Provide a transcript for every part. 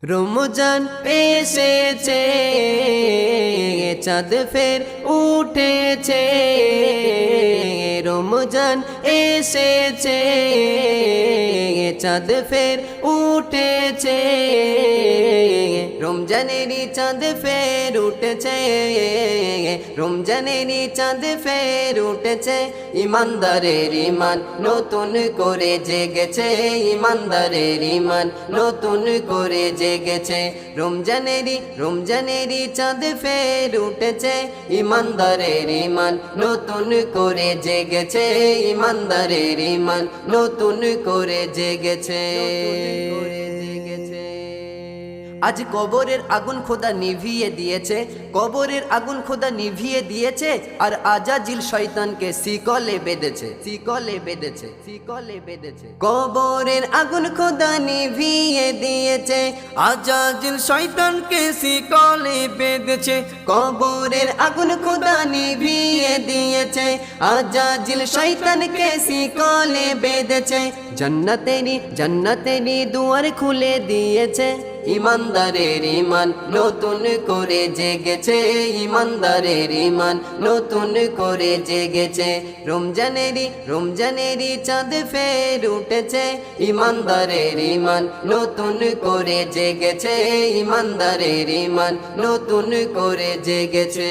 রমজান এসেছে, চাঁদ ফের উঠেছে। রমজান এসেছে, চাঁদ ফের উঠেছে। রমজানেরই চাঁদ ফের উঠেছে, রমজানেরই চাঁদ ফের উঠেছে। ইমানদারের ইমান নতুন করে জেগেছে, ইমানদারের ইমান নতুন করে জেগেছে। রমজানেরই চাঁদ ফের উঠেছে, ইমানদারের ইমান নতুন করে জেগেছে, ইমানদারের ইমান নতুন করে জেগেছে। আজ কবরের আগুন খোদা নিভিয়ে দিয়েছে, কবরের আগুন খোদা নিভিয়ে দিয়েছে। আর আজাজিল শয়তানকে শিকলে বেঁধেছে, শিকলে বেঁধেছে, শিকলে বেঁধেছে। কবরের আগুন খোদা নিভিয়ে দিয়েছে, আজাজিল শয়তানকে শিকলে বেঁধেছে। কবরের আগুন খোদা নিভিয়ে দিয়েছে, আজাজিল শয়তানকে শিকলে বেঁধেছে। জান্নাতেরই দুয়ার খুলে দিয়েছে। ইমানদারের ইমান নতুন করে জেগেছে, ইমানদারের ইমান নতুন করে জেগেছে। রমজানেরই চাঁদ ফের উঠেছে, ইমানদারের ইমান নতুন করে জেগেছে, ইমানদারের ইমান নতুন করে জেগেছে।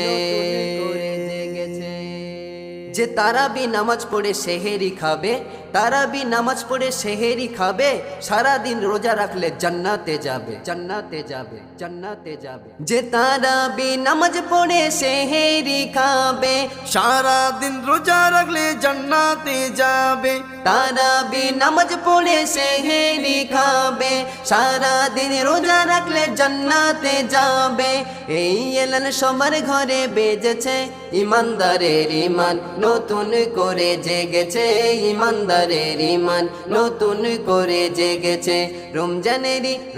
যে তারাবি নামাজ পড়ে সেহেরি খাবে, তারাবি নামাজ পড়ে সেহেরি খাবে, সারাদিন রোজা রাখলে জান্নাতে যাবে, জান্নাতে যাবে, জান্নাতে যাবে। যে তারাবি নামাজ পড়ে সেহেরি খাবে, সারাদিন রোজা রাখলে জান্নাতে যাবে। তারাবি নামাজ পড়ে সেহেরি খাবে, সারাদিন রোজা রাখলে জান্নাতে যাবে। এই এলান সবার ঘরে বেজেছে, ইমানদারের ইমান নতুন করে জেগেছে, ইমানদারের ইমান নতুন করে জেগেছে।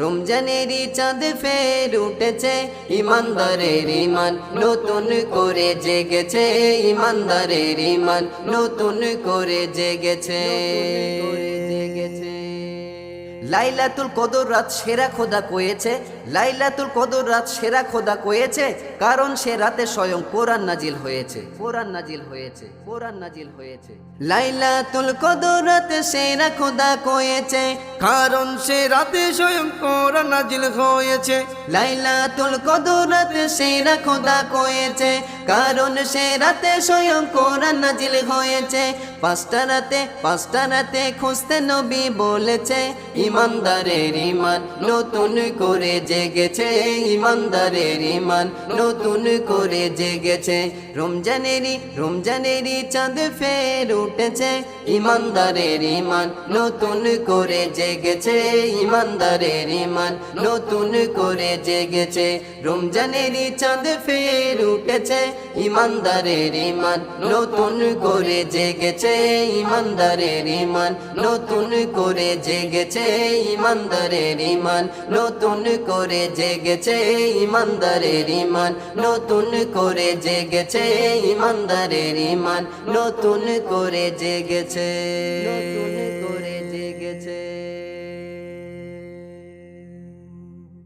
রমজানেরই চাঁদ ফের উঠেছে, ইমানদারের ইমান নতুন করে জেগেছে, ইমানদারের ইমান নতুন করে জেগেছে। লাইলাতুল কদর রাত সেরা খোদা কয়েছে, লাইলাতুল কদর রাত সেরা খোদা কয়েছে। কারণ সে রাতে স্বয়ং কোরআন নাজিল হয়েছে, কোরআন নাজিল হয়েছে, কোরআন নাজিল হয়েছে। লাইলাতুল কদর রাত সেরা খোদা কয়েছে, কারণ সে রাতে স্বয়ং কোরআন নাজিল হয়েছে। লাইলাতুল কদর রাত সেরা খোদা কয়েছে, কারণ সে রাতে স্বয়ং কোরআন নাজিল হয়েছে। পাঁচটা রাতে খুঁজতে নবী বলেছে, ইমানদারের ইমান নতুন করে জেগেছে, ইমানদারের ইমান নতুন করে জেগেছে। রমজানেরই চাঁদ ফের উঠেছে, ইমানদারের ইমান নতুন করে জেগেছে, ইমানদারের ইমান নতুন করে জেগেছে। রমজানেরই চাঁদ ফের উঠেছে, ইমানদারের ইমান নতুন করে জেগেছে, ইমানদারের ইমান নতুন করে জেগেছে, ইমানদারের ইমান নতুন করে জেগেছে, ইমানদারের ইমান নতুন করে জেগেছে, ইমানদারের ইমান নতুন করে জেগেছে।